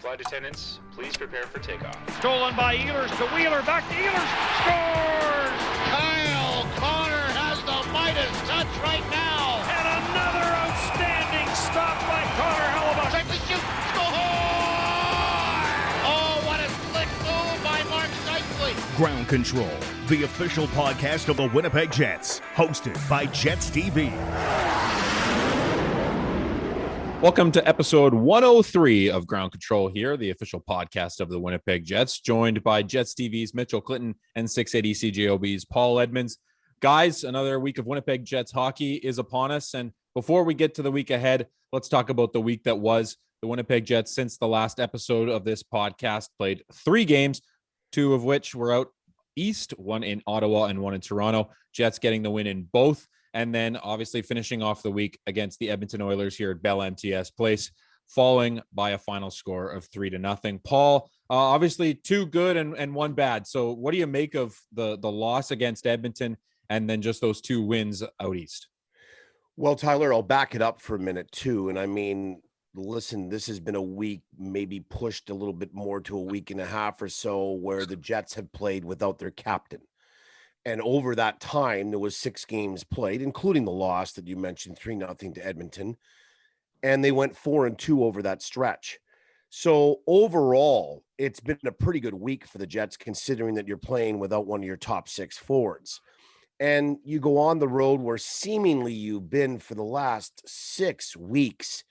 flight attendants, please prepare for takeoff. Stolen by Ehlers to Wheeler, back to Ehlers, scores! Kyle Connor has the Midas touch right now. And another outstanding stop by Connor Hellebuyck. Check the shoot, score! Oh, what a slick move by Mark Scheifele. Ground Control, the official podcast of the Winnipeg Jets, hosted by Jets TV. Welcome to episode 103 of Ground Control here, the official podcast of the Winnipeg Jets, joined by Jets TV's Mitchell Clinton and 680 CJOB's Paul Edmonds. Guys, another week of Winnipeg Jets hockey is upon us, and before we get to the week ahead, let's talk about the week that was. The Winnipeg Jets, since the last episode of this podcast, played 3 games, 2 of which were out east, 1 in Ottawa and 1 in Toronto. Jets getting the win in both. And then obviously finishing off the week against the Edmonton Oilers here at Bell MTS Place, falling by a final score of 3-0. Paul, obviously 2 good and 1 bad. So what do you make of the loss against Edmonton and then just those 2 wins out east? Well, Tyler, I'll back it up for a minute too. And I mean, listen, this has been a week, maybe pushed a little bit more to a week and a half or so, where the Jets have played without their captain. And over that time, there was 6 games played, including the loss that you mentioned, 3-0 to Edmonton. And they went 4-2 over that stretch. So overall, it's been a pretty good week for the Jets, considering that you're playing without one of your top 6 forwards. And you go on the road where seemingly you've been for the last 6 weeks.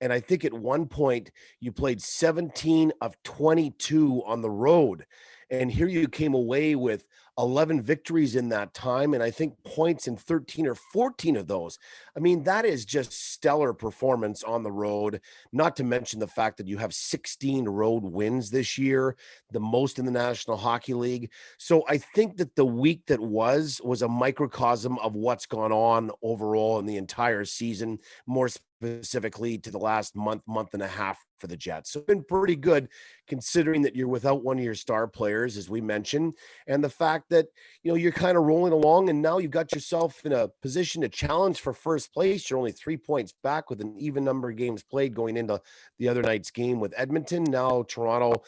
And I think at one point you played 17 of 22 on the road. And here you came away with 11 victories in that time, and I think points in 13 or 14 of those. I mean, that is just stellar performance on the road, not to mention the fact that you have 16 road wins this year, the most in the National Hockey League. So I think that the week that was a microcosm of what's gone on overall in the entire season, more specifically to the last month and a half for the Jets. So it's been pretty good considering that you're without one of your star players, as we mentioned, and the fact that, you know, you're kind of rolling along and now you've got yourself in a position to challenge for first place. You're only 3 points back with an even number of games played going into the other night's game with Edmonton. Now Toronto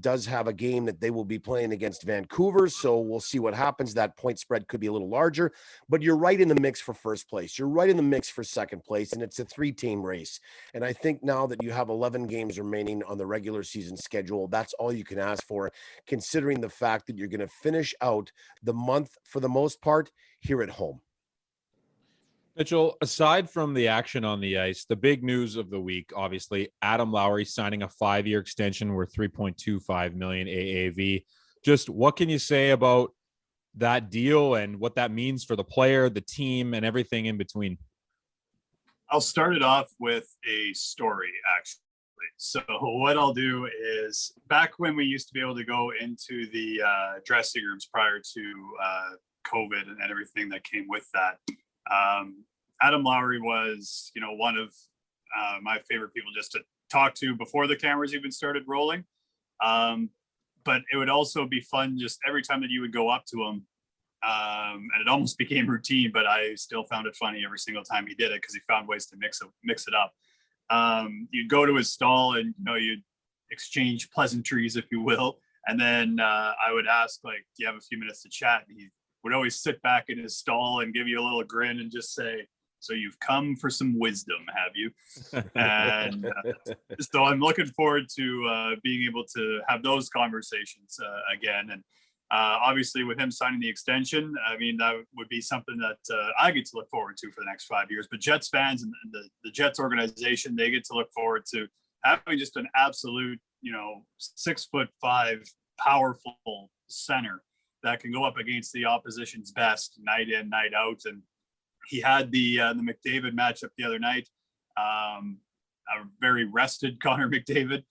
does have a game that they will be playing against Vancouver. So we'll see what happens. That point spread could be a little larger, but you're right in the mix for first place. You're right in the mix for second place, and it's a 3-team race. And I think now that you have 11 games remaining on the regular season schedule, that's all you can ask for, considering the fact that you're going to finish out the month for the most part here at home. Mitchell, aside from the action on the ice, the big news of the week, obviously, Adam Lowry signing a 5-year extension worth $3.25 million AAV. Just what can you say about that deal and what that means for the player, the team, and everything in between? I'll start it off with a story, actually. So what I'll do is, back when we used to be able to go into the dressing rooms prior to COVID and everything that came with that, Adam Lowry was, you know, one of my favorite people just to talk to before the cameras even started rolling. But it would also be fun just every time that you would go up to him. And it almost became routine, but I still found it funny every single time he did it because he found ways to mix it up. You'd go to his stall and, you know, you'd exchange pleasantries, if you will. And then I would ask, like, do you have a few minutes to chat? And he would always sit back in his stall and give you a little grin and just say, so you've come for some wisdom, have you? And so I'm looking forward to being able to have those conversations again. And obviously with him signing the extension, I mean, that would be something that I get to look forward to for the next 5 years. But Jets fans and the Jets organization, they get to look forward to having just an absolute, you know, 6'5" powerful center that can go up against the opposition's best night in, night out. And he had the McDavid matchup the other night, a very rested Connor McDavid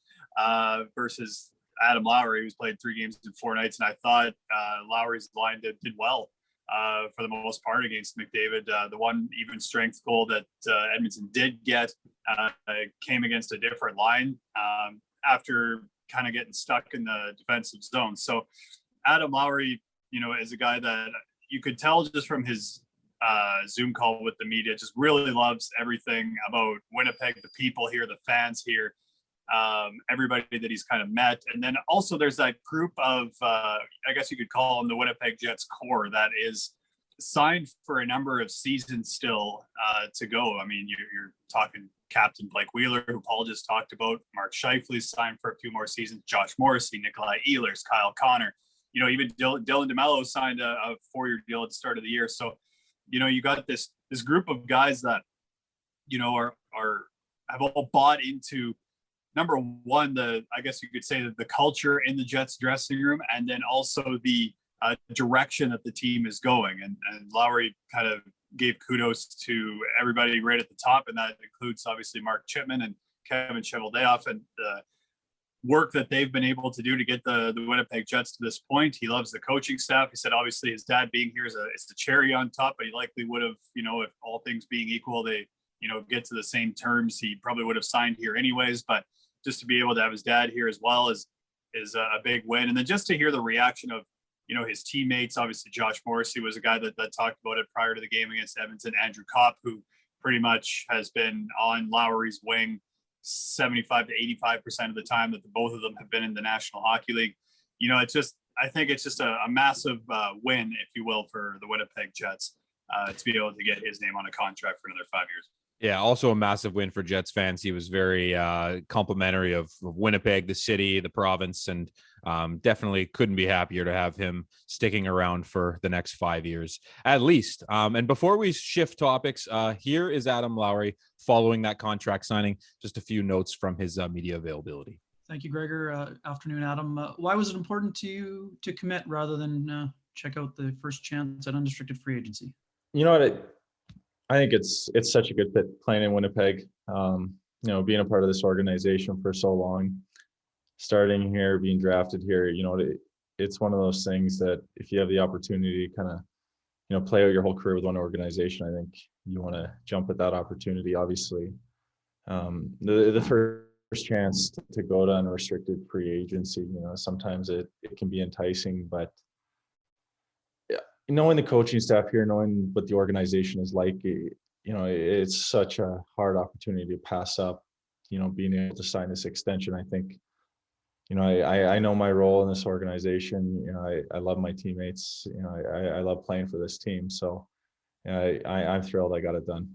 versus Adam Lowry, who's played 3 games in 4 nights. And I thought Lowry's line did well for the most part against McDavid. The one even strength goal that Edmonton did get came against a different line after kind of getting stuck in the defensive zone. So Adam Lowry, you know, is a guy that you could tell just from his Zoom call with the media, just really loves everything about Winnipeg, the people here, the fans here. everybody that he's kind of met. And then also there's that group of, I guess you could call them the Winnipeg Jets core that is signed for a number of seasons still to go. I mean, you're talking Captain Blake Wheeler, who Paul just talked about. Mark Scheifele's signed for a few more seasons. Josh Morrissey, Nikolaj Ehlers, Kyle Connor. Even Dylan DeMello signed a 4-year deal at the start of the year. So, you got this group of guys that, have all bought into, number one, I guess you could say that the culture in the Jets dressing room, and then also the direction that the team is going. And Lowry kind of gave kudos to everybody right at the top, and that includes obviously Mark Chipman and Kevin Cheveldayoff and the work that they've been able to do to get the Winnipeg Jets to this point. He loves the coaching staff. He said obviously his dad being here is a cherry on top, but he likely would have, if all things being equal, they get to the same terms, he probably would have signed here anyways. But just to be able to have his dad here as well is a big win. And then just to hear the reaction of his teammates. Obviously Josh Morrissey was a guy that talked about it prior to the game against Edmonton. Andrew Kopp, who pretty much has been on Lowry's wing 75 to 85% of the time that the both of them have been in the National Hockey League. I think it's just a massive win, if you will, for the Winnipeg Jets to be able to get his name on a contract for another 5 years. Yeah, also a massive win for Jets fans. He was very complimentary of Winnipeg, the city, the province, and definitely couldn't be happier to have him sticking around for the next 5 years at least. And before we shift topics, here is Adam Lowry following that contract signing. Just a few notes from his media availability. Thank you, Gregor. Afternoon, Adam. Why was it important to you to commit rather than check out the first chance at unrestricted free agency? You know what? I think it's such a good fit playing in Winnipeg. Being a part of this organization for so long, starting here, being drafted here, it's one of those things that if you have the opportunity to kind of, play out your whole career with one organization, I think you want to jump at that opportunity. Obviously, the first chance to go to unrestricted free agency, sometimes it can be enticing, but knowing the coaching staff here, knowing what the organization is like, it's such a hard opportunity to pass up, being able to sign this extension. I think, I know my role in this organization. I love my teammates. I love playing for this team. So I'm thrilled I got it done.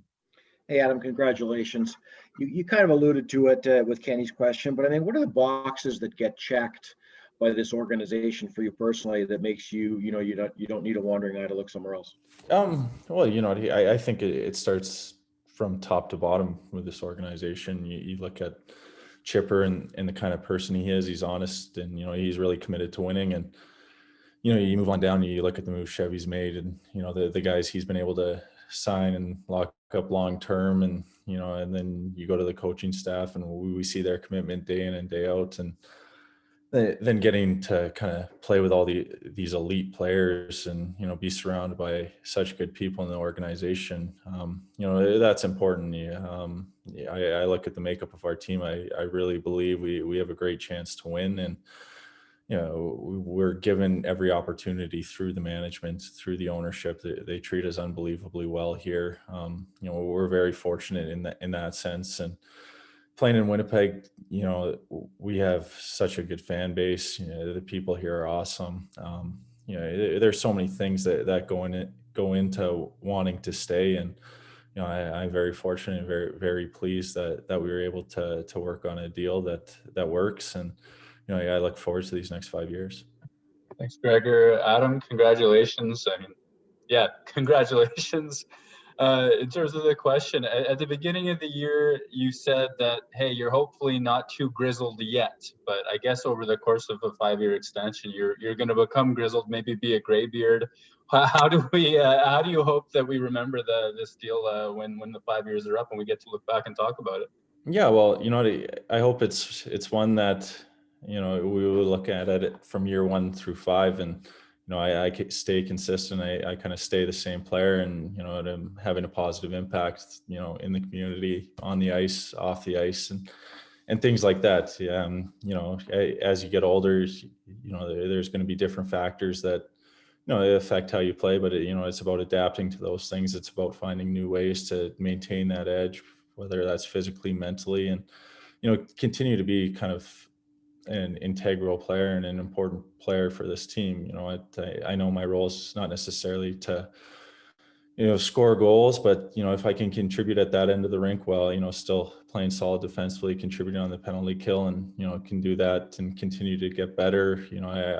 Hey, Adam, congratulations. You kind of alluded to it with Kenny's question, but I mean, what are the boxes that get checked by this organization for you personally that makes you don't need a wandering eye to look somewhere else? Well, I think it starts from top to bottom with this organization. You look at Chipper and the kind of person he is. He's honest, and he's really committed to winning. And you move on down, you look at the moves Chevy's made, and the guys he's been able to sign and lock up long term, and and then you go to the coaching staff, and we see their commitment day in and day out, and then getting to kind of play with all these elite players and, be surrounded by such good people in the organization. That's important. I look at the makeup of our team. I really believe we have a great chance to win, and, we're given every opportunity through the management, through the ownership. They treat us unbelievably well here. We're very fortunate in that sense. And playing in Winnipeg, we have such a good fan base. The people here are awesome. There's so many things that go into wanting to stay, and I'm very fortunate and very, very pleased that we were able to work on a deal that works. And I look forward to these next 5 years. Thanks, Gregor. Adam, congratulations. Congratulations. In terms of the question, at the beginning of the year, you said that, hey, you're hopefully not too grizzled yet, but I guess over the course of a 5-year extension, you're going to become grizzled, maybe be a graybeard. How do you hope that we remember this deal when the 5 years are up and we get to look back and talk about it? Yeah, well, I hope it's one that, we will look at it from year 1 through 5, and I stay consistent. I kind of stay the same player, and I'm having a positive impact, in the community, on the ice, off the ice, and things like that. As you get older, there's going to be different factors that they affect how you play, but it's about adapting to those things. It's about finding new ways to maintain that edge, whether that's physically, mentally, and continue to be kind of an integral player and an important player for this team. I know my role is not necessarily to, score goals, but, if I can contribute at that end of the rink while, still playing solid defensively, contributing on the penalty kill and, can do that and continue to get better.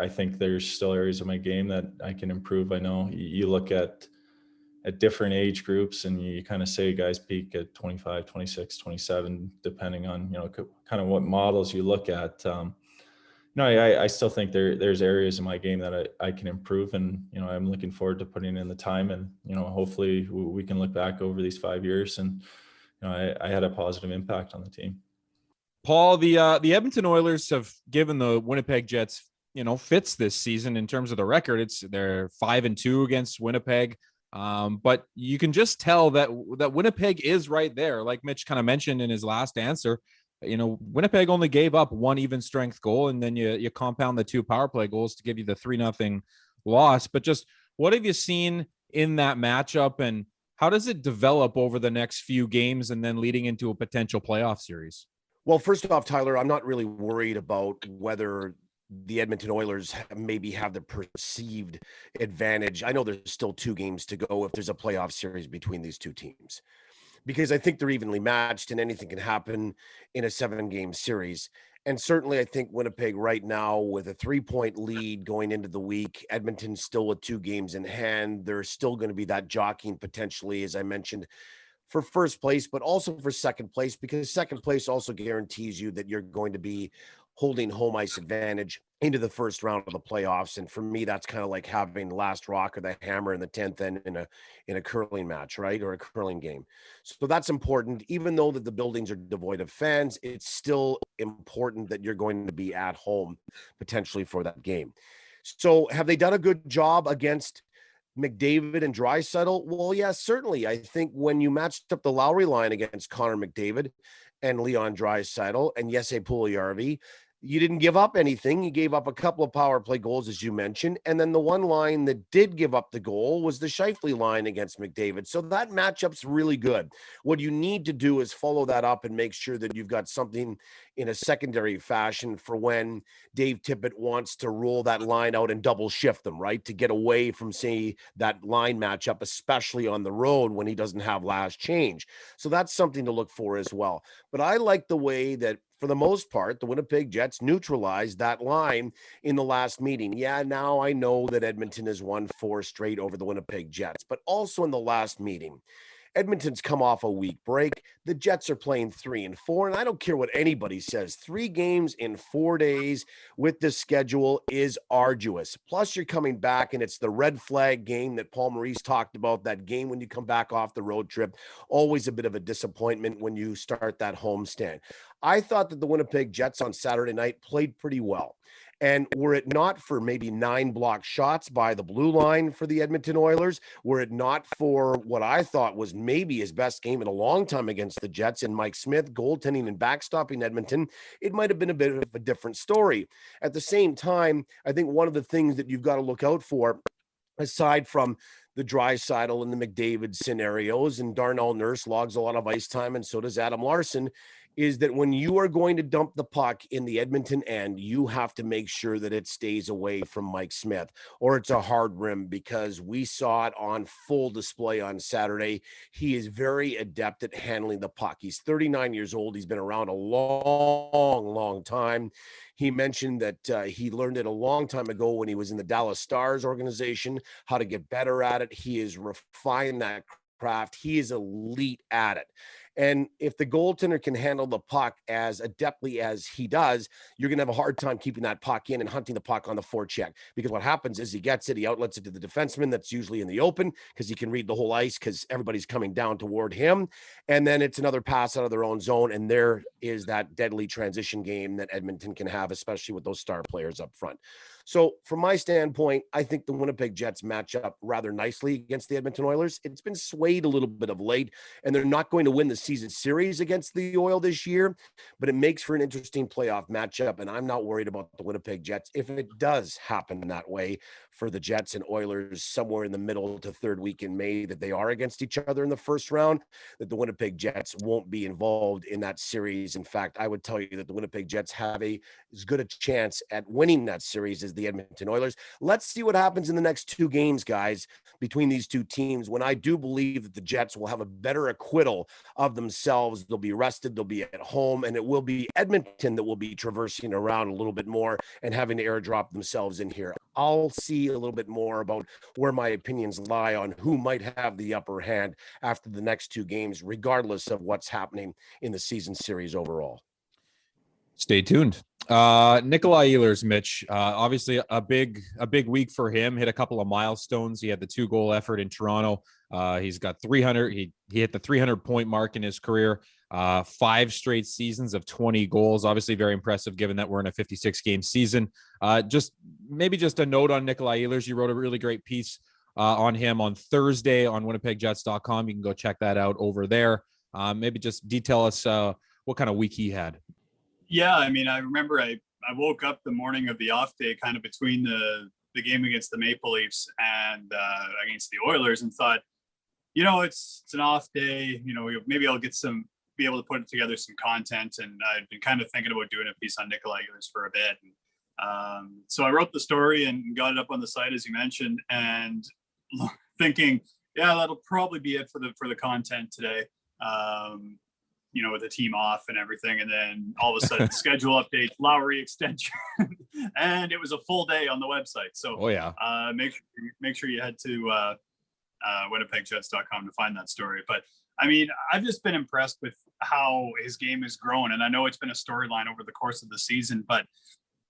I think there's still areas of my game that I can improve. I know you look at different age groups and you kind of say guys peak at 25, 26, 27, depending on, kind of what models you look at. I still think there's areas in my game that I can improve, and, I'm looking forward to putting in the time, and, hopefully we can look back over these 5 years and, I had a positive impact on the team. Paul, the Edmonton Oilers have given the Winnipeg Jets, fits this season in terms of the record. They're 5-2 against Winnipeg. But you can just tell that Winnipeg is right there. Like Mitch kind of mentioned in his last answer, Winnipeg only gave up one even strength goal, and then you compound the 2 power play goals to give you the 3-0 loss. But just what have you seen in that matchup, and how does it develop over the next few games and then leading into a potential playoff series? Well, first off, Tyler, I'm not really worried about whether the Edmonton Oilers maybe have the perceived advantage. I know there's still 2 games to go if there's a playoff series between these 2 teams, because I think they're evenly matched and anything can happen in a 7-game series. And certainly I think Winnipeg right now with a 3-point lead going into the week, Edmonton still with 2 games in hand. There's still going to be that jockeying potentially, as I mentioned, for first place, but also for second place, because second place also guarantees you that you're going to be holding home ice advantage into the first round of the playoffs. And for me, that's kind of like having the last rock or the hammer in the 10th end in a curling match, right? Or a curling game. So that's important. Even though that the buildings are devoid of fans, it's still important that you're going to be at home potentially for that game. So have they done a good job against McDavid and Draisaitl? Well, yes, certainly. I think when you matched up the Lowry line against Connor McDavid and Leon Draisaitl and Jesse Puljujarvi, you didn't give up anything. You gave up a couple of power play goals, as you mentioned. And then the one line that did give up the goal was the Scheifele line against McDavid. So that matchup's really good. What you need to do is follow that up and make sure that you've got something in a secondary fashion for when Dave Tippett wants to roll that line out and double shift them, right? To get away from, say, that line matchup, especially on the road when he doesn't have last change. So that's something to look for as well. But I like the way that, for the most part, the Winnipeg Jets neutralized that line in the last meeting. Yeah, now I know that Edmonton has won 4 straight over the Winnipeg Jets, but also in the last meeting, Edmonton's come off a week break. The Jets are playing 3-4, and I don't care what anybody says. 3 games in 4 days with this schedule is arduous. Plus, you're coming back, and it's the red flag game that Paul Maurice talked about, that game when you come back off the road trip. Always a bit of a disappointment when you start that homestand. I thought that the Winnipeg Jets on Saturday night played pretty well. And were it not for maybe 9 blocked shots by the blue line for the Edmonton Oilers, were it not for what I thought was maybe his best game in a long time against the Jets and Mike Smith goaltending and backstopping Edmonton, it might have been a bit of a different story. At the same time, I think one of the things that you've got to look out for, aside from the Draisaitl and the McDavid scenarios, and Darnell Nurse logs a lot of ice time, and so does Adam Larson, is that when you are going to dump the puck in the Edmonton end, you have to make sure that it stays away from Mike Smith, or it's a hard rim, because we saw it on full display on Saturday. He is very adept at handling the puck. He's 39 years old. He's been around a long time. He mentioned that he learned it a long time ago when he was in the Dallas Stars organization, how to get better at it. He has refined that craft. He is elite at it. And if the goaltender can handle the puck as adeptly as he does, you're going to have a hard time keeping that puck in and hunting the puck on the forecheck. Because what happens is he gets it, he outlets it to the defenseman that's usually in the open because he can read the whole ice because everybody's coming down toward him. And then it's another pass out of their own zone. And there is that deadly transition game that Edmonton can have, especially with those star players up front. So from my standpoint, I think the Winnipeg Jets match up rather nicely against the Edmonton Oilers. It's been swayed a little bit of late, and they're not going to win the postseason series against the Oil this year, but it makes for an interesting playoff matchup. And I'm not worried about the Winnipeg Jets if it does happen that way for the Jets and Oilers somewhere in the middle to third week in May, that they are against each other in the first round, that the Winnipeg Jets won't be involved in that series. In fact, I would tell you that the Winnipeg Jets have as good a chance at winning that series as the Edmonton Oilers. Let's see what happens in the next two games, guys, between these two teams, when I do believe that the Jets will have a better acquittal of themselves. They'll be rested, they'll be at home, and it will be Edmonton that will be traversing around a little bit more and having to airdrop themselves in here. I'll see a little bit more about where my opinions lie on who might have the upper hand after the next two games, regardless of what's happening in the season series overall. Stay tuned. Nikolaj Ehlers, Mitch, obviously a big week for him. Hit a couple of milestones. He had the 2-goal effort in Toronto. He's got 300. He hit the 300-point mark in his career. 5 straight seasons of 20 goals. Obviously very impressive given that we're in a 56-game season. Just a note on Nikolaj Ehlers. You wrote a really great piece on him on Thursday on winnipegjets.com. You can go check that out over there. Maybe just detail us what kind of week he had. Yeah, I mean, I remember I woke up the morning of the off day, kind of between the game against the Maple Leafs and against the Oilers, and thought, it's an off day. Maybe I'll be able to put together some content. And I'd been kind of thinking about doing a piece on Nikolaj Ehlers for a bit. And, so I wrote the story and got it up on the site, as you mentioned, and thinking, yeah, that'll probably be it for the content today. With the team off and everything. And then all of a sudden schedule updates, Lowry extension, and it was a full day on the website. So make sure you head to winnipegjets.com to find that story. But I mean, I've just been impressed with how his game has grown. And I know it's been a storyline over the course of the season, but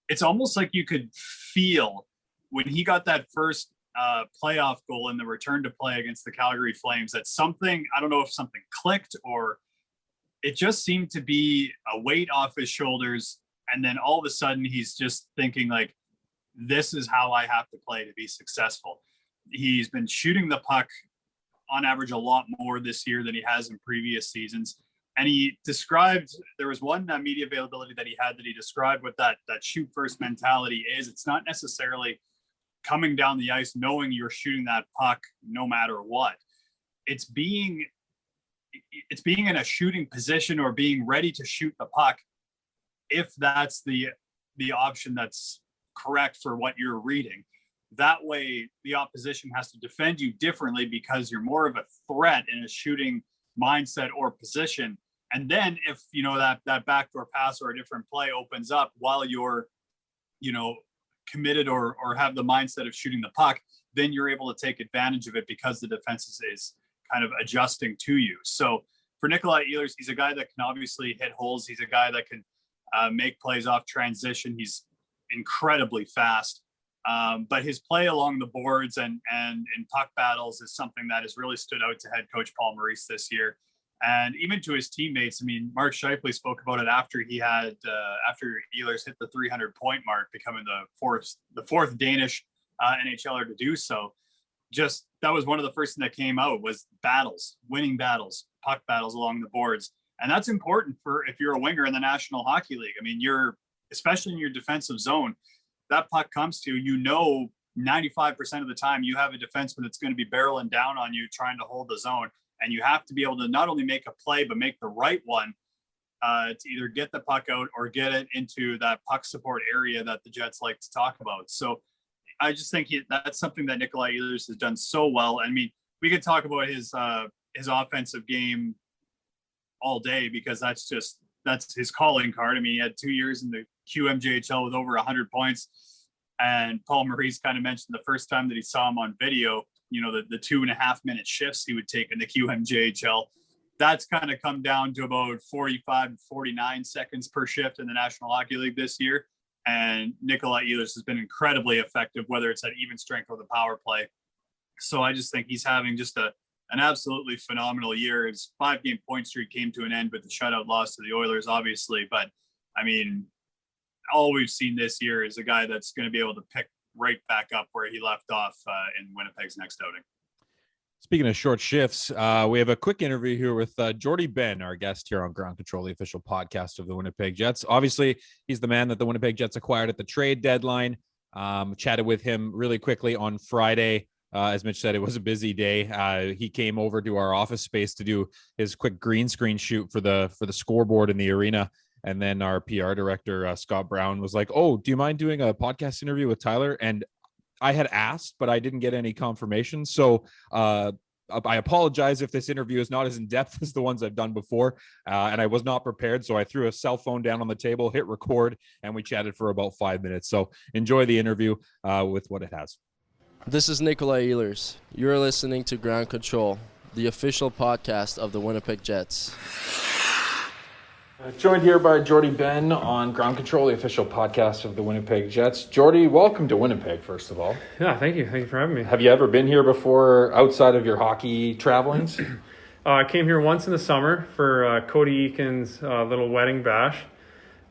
it's almost like you could feel when he got that first playoff goal in the return to play against the Calgary Flames, that something, I don't know if something clicked, or it just seemed to be a weight off his shoulders. And then all of a sudden he's just thinking like, this is how I have to play to be successful. He's been shooting the puck on average a lot more this year than he has in previous seasons. And he described, there was one media availability that he had that he described what that shoot first mentality is. It's not necessarily coming down the ice knowing you're shooting that puck no matter what. It's being in a shooting position or being ready to shoot the puck if that's the option that's correct for what you're reading. That way the opposition has to defend you differently because you're more of a threat in a shooting mindset or position. And then if that backdoor pass or a different play opens up while you're committed or have the mindset of shooting the puck, then you're able to take advantage of it because the defense is kind of adjusting to you. So for Nikolaj Ehlers, he's a guy that can obviously hit holes. He's a guy that can make plays off transition. He's incredibly fast. But his play along the boards and in puck battles is something that has really stood out to head coach Paul Maurice this year. And even to his teammates. I mean, Mark Scheifele spoke about it after after Ehlers hit the 300-point mark, becoming the fourth Danish NHLer to do so. Just that was one of the first things that came out was winning battles, puck battles along the boards. And that's important for if you're a winger in the National Hockey League. I mean, especially in your defensive zone, that puck comes to, 95% of the time you have a defenseman that's going to be barreling down on you trying to hold the zone. And you have to be able to not only make a play, but make the right one to either get the puck out or get it into that puck support area that the Jets like to talk about. So I just think that's something that Nikolaj Ehlers has done so well. I mean, we could talk about his offensive game all day because that's his calling card. I mean, he had 2 years in the QMJHL with over 100 points. And Paul Maurice kind of mentioned the first time that he saw him on video, the 2.5 minute shifts he would take in the QMJHL. That's kind of come down to about 45 to 49 seconds per shift in the National Hockey League this year. And Nikolaj Ehlers has been incredibly effective, whether it's at even strength or the power play. So I just think he's having just an absolutely phenomenal year. His 5-game point streak came to an end with the shutout loss to the Oilers, obviously. But I mean, all we've seen this year is a guy that's going to be able to pick right back up where he left off in Winnipeg's next outing. Speaking of short shifts, we have a quick interview here with Jordie Benn, our guest here on Ground Control, the official podcast of the Winnipeg Jets. Obviously, he's the man that the Winnipeg Jets acquired at the trade deadline. Chatted with him really quickly on Friday. As Mitch said, it was a busy day. He came over to our office space to do his quick green screen shoot for the scoreboard in the arena. And then our PR director, Scott Brown, was like, "Oh, do you mind doing a podcast interview with Tyler?" And I had asked, but I didn't get any confirmation. So I apologize if this interview is not as in-depth as the ones I've done before. And I was not prepared. So I threw a cell phone down on the table, hit record, and we chatted for about 5 minutes. So enjoy the interview with what it has. This is Nikolaj Ehlers. You're listening to Ground Control, the official podcast of the Winnipeg Jets. Joined here by Jordie Benn on Ground Control, the official podcast of the Winnipeg Jets. Jordie, welcome to Winnipeg, first of all. Yeah, thank you. Thank you for having me. Have you ever been here before outside of your hockey travelings? I came here once in the summer for Cody Eakin's little wedding bash,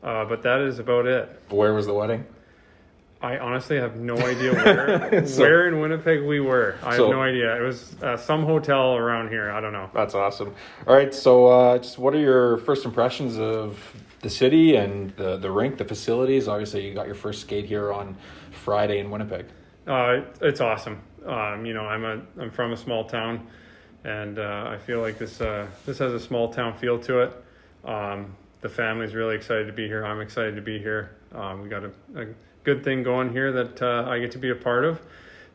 but that is about it. Where was the wedding? I honestly have no idea where where in Winnipeg we were. I have no idea. It was some hotel around here. I don't know. That's awesome. All right, so just what are your first impressions of the city and the rink, the facilities? Obviously, you got your first skate here on Friday in Winnipeg. It's awesome. I'm from a small town, and I feel like this has a small town feel to it. The family's really excited to be here. I'm excited to be here. We got a good thing going here that I get to be a part of.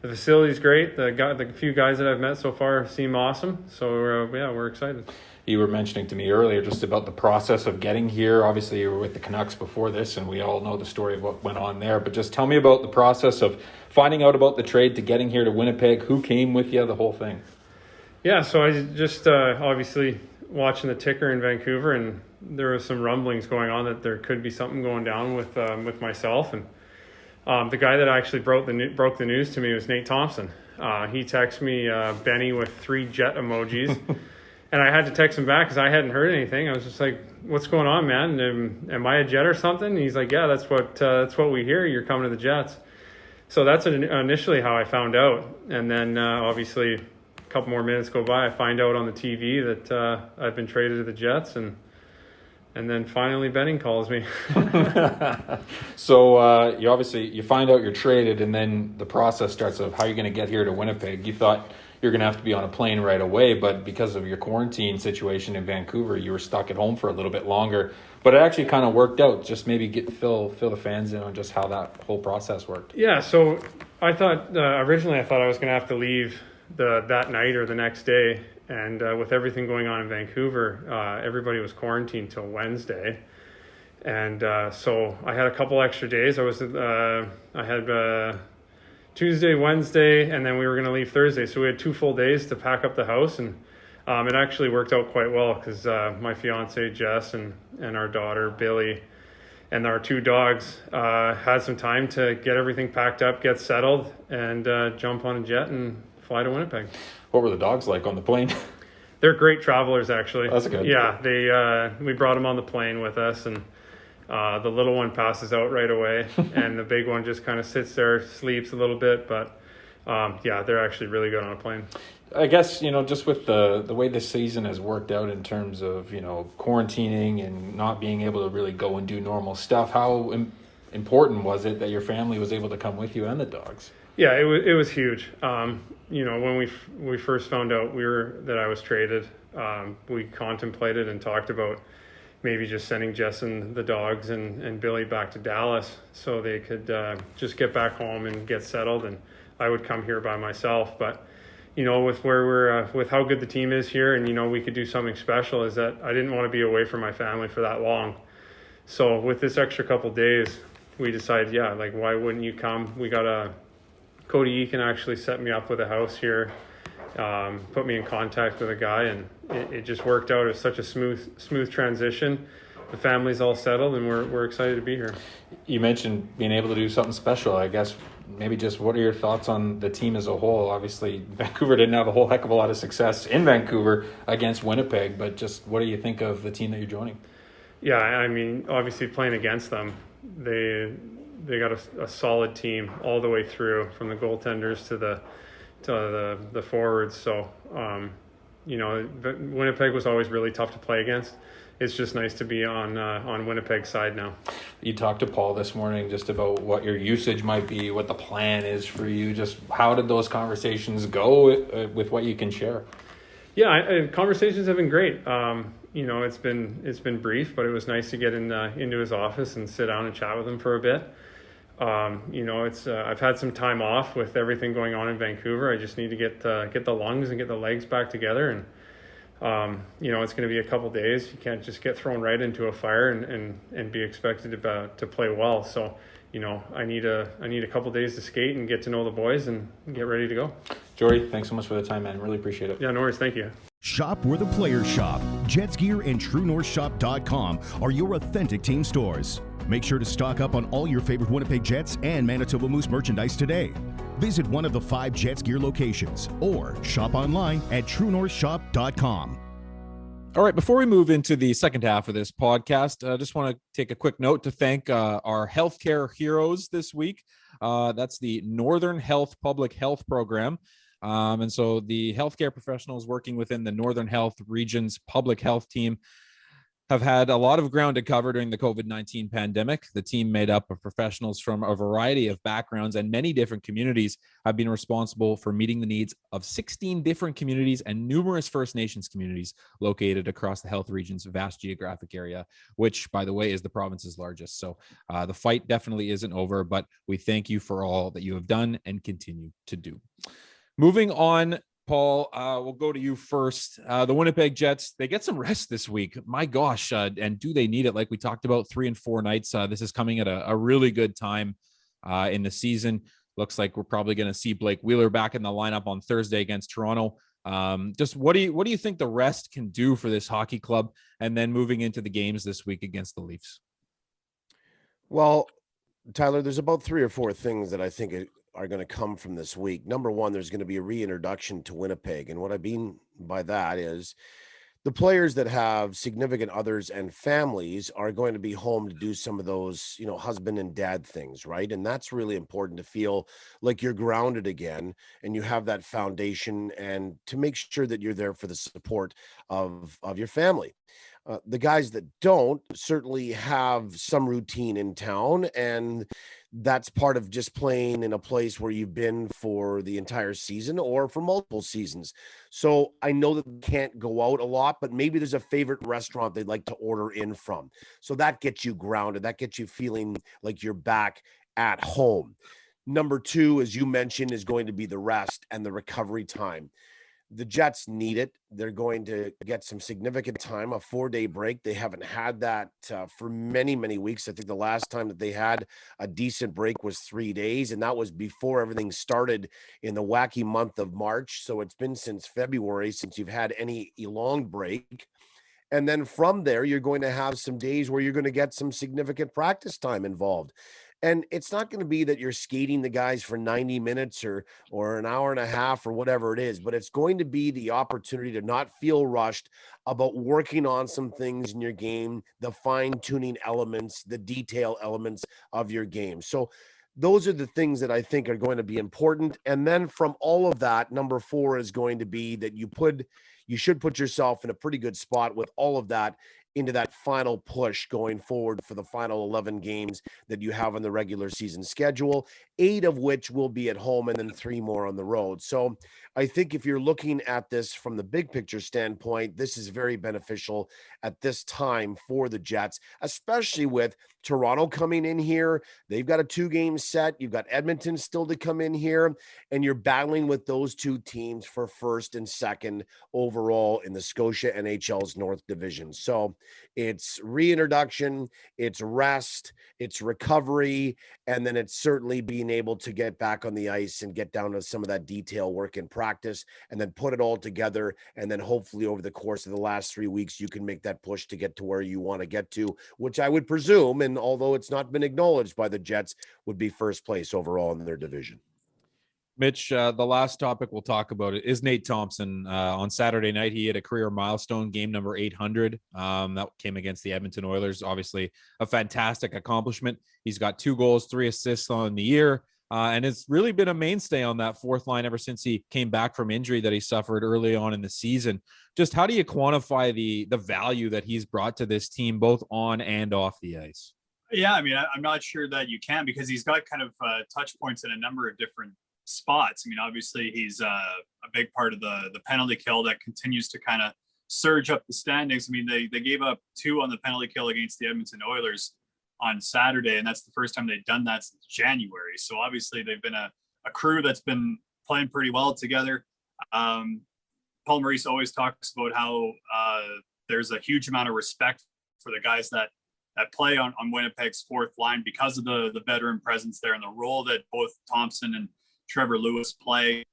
The facility's great. The few guys that I've met so far seem awesome. So we're excited. You were mentioning to me earlier just about the process of getting here. Obviously, you were with the Canucks before this, and we all know the story of what went on there. But just tell me about the process of finding out about the trade to getting here to Winnipeg. Who came with you, the whole thing? Yeah, so I just obviously watching the ticker in Vancouver, and there was some rumblings going on that there could be something going down with myself. And the guy that actually broke the news to me was Nate Thompson. He texted me Benny with 3 jet emojis, and I had to text him back because I hadn't heard anything. I was just like, "What's going on, man? Am I a Jet or something?" And he's like, "Yeah, that's what we hear. You're coming to the Jets." So that's initially how I found out, and then obviously a couple more minutes go by, I find out on the TV that I've been traded to the Jets, and then finally Benning calls me. So you find out you're traded, and then the process starts of how you're going to get here to Winnipeg. You thought you're going to have to be on a plane right away, but because of your quarantine situation in Vancouver, you were stuck at home for a little bit longer. But it actually kind of worked out. Just maybe fill the fans in on just how that whole process worked. Yeah, so I thought originally I thought I was going to have to leave that night or the next day. And with everything going on in Vancouver, everybody was quarantined till Wednesday. And so I had a couple extra days. I had Tuesday, Wednesday, and then we were going to leave Thursday. So we had 2 full days to pack up the house. And it actually worked out quite well because my fiance, Jess, and our daughter, Billy, and our 2 dogs had some time to get everything packed up, get settled, and jump on a jet and fly to Winnipeg. What were the dogs like on the plane? They're great travelers, actually. That's good. Yeah, we brought them on the plane with us, and the little one passes out right away, and the big one just kind of sits there, sleeps a little bit, but they're actually really good on a plane. I guess, just with the way this season has worked out in terms of, quarantining and not being able to really go and do normal stuff, how important was it that your family was able to come with you and the dogs? Yeah, it was huge. When we first found out that I was traded, we contemplated and talked about maybe just sending Jess and the dogs and Billy back to Dallas so they could just get back home and get settled, and I would come here by myself. But with where we're with how good the team is here, and we could do something special, is that I didn't want to be away from my family for that long. So with this extra couple days, we decided, why wouldn't you come? We got Cody Eakin actually set me up with a house here, put me in contact with a guy, and it just worked out. It was such a smooth transition. The family's all settled, and we're excited to be here. You mentioned being able to do something special. I guess maybe just what are your thoughts on the team as a whole? Obviously, Vancouver didn't have a whole heck of a lot of success in Vancouver against Winnipeg, but just what do you think of the team that you're joining? Yeah, I mean, obviously playing against them, they got a solid team all the way through, from the goaltenders to the forwards. So, Winnipeg was always really tough to play against. It's just nice to be on Winnipeg's side now. You talked to Paul this morning just about what your usage might be, what the plan is for you. Just how did those conversations go with what you can share? Yeah, conversations have been great. It's been brief, but it was nice to get into his office and sit down and chat with him for a bit. I've had some time off with everything going on in Vancouver. I just need to get the lungs and get the legs back together, and it's going to be a couple days. You can't just get thrown right into a fire and be expected to play well. So, I need a couple days to skate and get to know the boys and get ready to go. Jordie, thanks so much for the time, man. Really appreciate it. Yeah, no worries. Thank you. Shop where the players shop. Jets Gear and TrueNorthShop.com are your authentic team stores. Make sure to stock up on all your favorite Winnipeg Jets and Manitoba Moose merchandise today. Visit one of the 5 Jets Gear locations or shop online at TrueNorthShop.com. All right, before we move into the second half of this podcast, I just want to take a quick note to thank our healthcare heroes this week. That's the Northern Health Public Health Program. And so the healthcare professionals working within the Northern Health Region's public health team have had a lot of ground to cover during the COVID-19 pandemic. The team, made up of professionals from a variety of backgrounds and many different communities, have been responsible for meeting the needs of 16 different communities and numerous First Nations communities located across the health region's vast geographic area, which, by the way, is the province's largest. So the fight definitely isn't over, but we thank you for all that you have done and continue to do. Moving on, Paul, we'll go to you first. The Winnipeg Jets, they get some rest this week. My gosh, and do they need it? Like we talked about, 3 and 4 nights. This is coming at a really good time in the season. Looks like we're probably going to see Blake Wheeler back in the lineup on Thursday against Toronto. Just what do you think the rest can do for this hockey club? And then moving into the games this week against the Leafs. Well, Tyler, there's about 3 or 4 things that I think are going to come from this week. Number one, there's going to be a reintroduction to Winnipeg. And what I mean by that is the players that have significant others and families are going to be home to do some of those, husband and dad things, right? And that's really important to feel like you're grounded again and you have that foundation, and to make sure that you're there for the support of your family. The guys that don't certainly have some routine in town, and that's part of just playing in a place where you've been for the entire season or for multiple seasons. So I know that they can't go out a lot, but maybe there's a favorite restaurant they'd like to order in from. So that gets you grounded. That gets you feeling like you're back at home. Number 2, as you mentioned, is going to be the rest and the recovery time. The Jets need it. They're going to get some significant time, a 4-day break. They haven't had that for many, many weeks. I think the last time that they had a decent break was 3 days, and that was before everything started in the wacky month of March. So it's been since February since you've had any long break. And then from there, you're going to have some days where you're going to get some significant practice time involved. And it's not going to be that you're skating the guys for 90 minutes or an hour and a half or whatever it is, but it's going to be the opportunity to not feel rushed about working on some things in your game, the fine-tuning elements, the detail elements of your game. So those are the things that I think are going to be important. And then from all of that, number 4 is going to be that you should put yourself in a pretty good spot with all of that into that final push going forward for the final 11 games that you have on the regular season schedule, 8 of which will be at home and then 3 more on the road. So I think if you're looking at this from the big picture standpoint, this is very beneficial at this time for the Jets, especially with Toronto coming in here. They've got a 2-game set. You've got Edmonton still to come in here, and you're battling with those 2 teams for first and second overall in the Scotia NHL's North Division. So it's reintroduction, it's rest, it's recovery, and then it's certainly being able to get back on the ice and get down to some of that detail work in practice, and then put it all together. And then hopefully over the course of the last 3 weeks, you can make that push to get to where you want to get to, which I would presume, and although it's not been acknowledged by the Jets, would be first place overall in their division. Mitch, the last topic we'll talk about it is Nate Thompson. On Saturday night, he had a career milestone, game number 800. That came against the Edmonton Oilers. Obviously, a fantastic accomplishment. He's got 2 goals, 3 assists on the year. and it's really been a mainstay on that fourth line ever since he came back from injury that he suffered early on in the season. Just how do you quantify the value that he's brought to this team, both on and off the ice? Yeah, I mean, I'm not sure that you can, because he's got kind of touch points in a number of different spots. I mean, obviously he's a big part of the penalty kill that continues to kind of surge up the standings. I mean, they gave up 2 on the penalty kill against the Edmonton Oilers on Saturday, and that's the first time they've done that since January. So obviously they've been a crew that's been playing pretty well together. Paul Maurice always talks about how there's a huge amount of respect for the guys that play on Winnipeg's fourth line because of the veteran presence there and the role that both Thompson and Trevor Lewis play.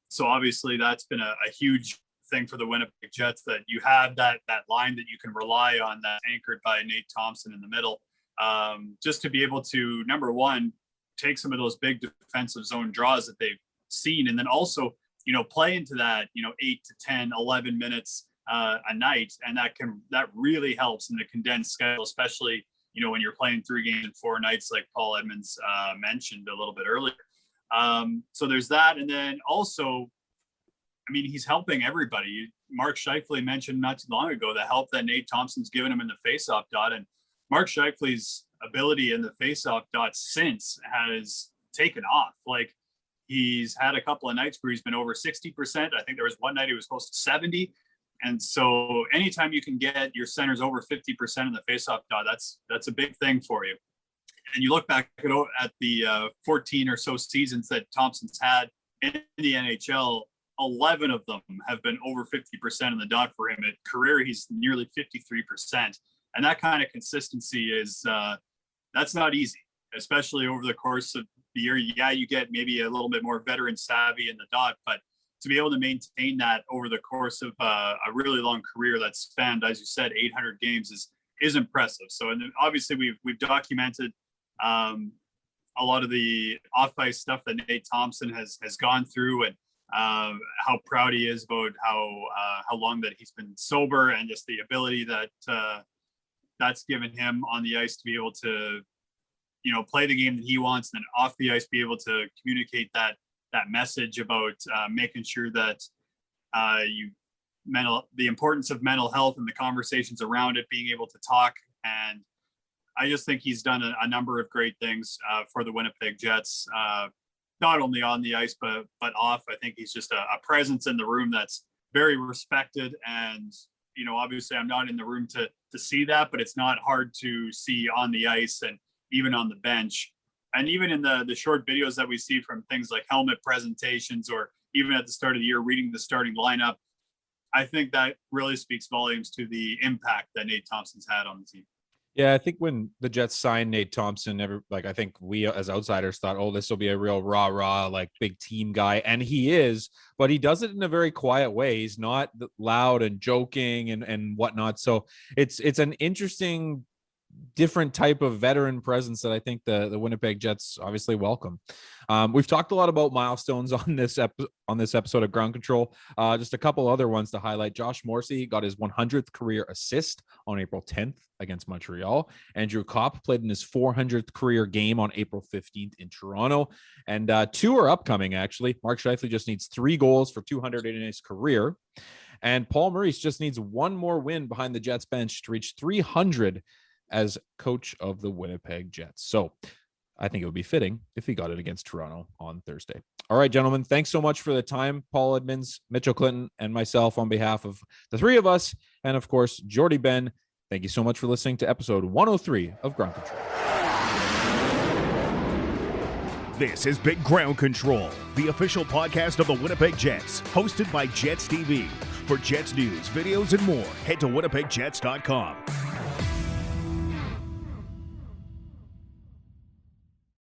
So obviously that's been a huge thing for the Winnipeg Jets, that you have that line that you can rely on, that's anchored by Nate Thompson in the middle, just to be able to, number one, take some of those big defensive zone draws that they've seen, and then also, play into that, 8 to 10, 11 minutes a night. And that really helps in the condensed schedule, especially, when you're playing 3 games in 4 nights, like Paul Edmonds mentioned a little bit earlier. So there's that. And then also, I mean, he's helping everybody. Mark Scheifele mentioned not too long ago the help that Nate Thompson's given him in the faceoff dot. And Mark Scheifele's ability in the faceoff dot since has taken off. Like, he's had a couple of nights where he's been over 60%. I think there was one night he was close to 70. And so anytime you can get your centers over 50% in the faceoff dot, that's a big thing for you. And you look back at the 14 or so seasons that Thompson's had in the NHL, 11 of them have been over 50% in the dot for him. At career, he's nearly 53%. And that kind of consistency is, that's not easy, especially over the course of the year. Yeah, you get maybe a little bit more veteran savvy in the dot, but to be able to maintain that over the course of a really long career that spanned, as you said, 800 games is impressive. So, and obviously we've documented a lot of the off-ice stuff that Nate Thompson has gone through, and how proud he is about how long that he's been sober, and just the ability that that's given him on the ice to be able to, play the game that he wants, and then off the ice be able to communicate that message about making sure that the importance of mental health and the conversations around it, being able to talk. And I just think he's done a number of great things for the Winnipeg Jets, not only on the ice, but off. I think he's just a presence in the room that's very respected. And, obviously I'm not in the room to see that, but it's not hard to see on the ice and even on the bench. And even in the short videos that we see from things like helmet presentations, or even at the start of the year, reading the starting lineup, I think that really speaks volumes to the impact that Nate Thompson's had on the team. Yeah, I think when the Jets signed Nate Thompson, I think we as outsiders thought, oh, this will be a real rah-rah, like big team guy. And he is, but he does it in a very quiet way. He's not loud and joking and whatnot. So it's an interesting, different type of veteran presence that I think the Winnipeg Jets obviously welcome. We've talked a lot about milestones on this episode of Ground Control. Just a couple other ones to highlight. Josh Morrissey got his 100th career assist on April 10th against Montreal. Andrew Kopp played in his 400th career game on April 15th in Toronto. And 2 are upcoming, actually. Mark Scheifele just needs 3 goals for 200 in his career. And Paul Maurice just needs 1 more win behind the Jets bench to reach 300 as coach of the Winnipeg Jets. So I think it would be fitting if he got it against Toronto on Thursday. All right, gentlemen, thanks so much for the time. Paul Edmonds, Mitchell Clinton, and myself on behalf of the 3 of us, and of course, Jordie Benn, thank you so much for listening to episode 103 of Ground Control. This is Big Ground Control, the official podcast of the Winnipeg Jets, hosted by Jets TV. For Jets news, videos, and more, head to winnipegjets.com.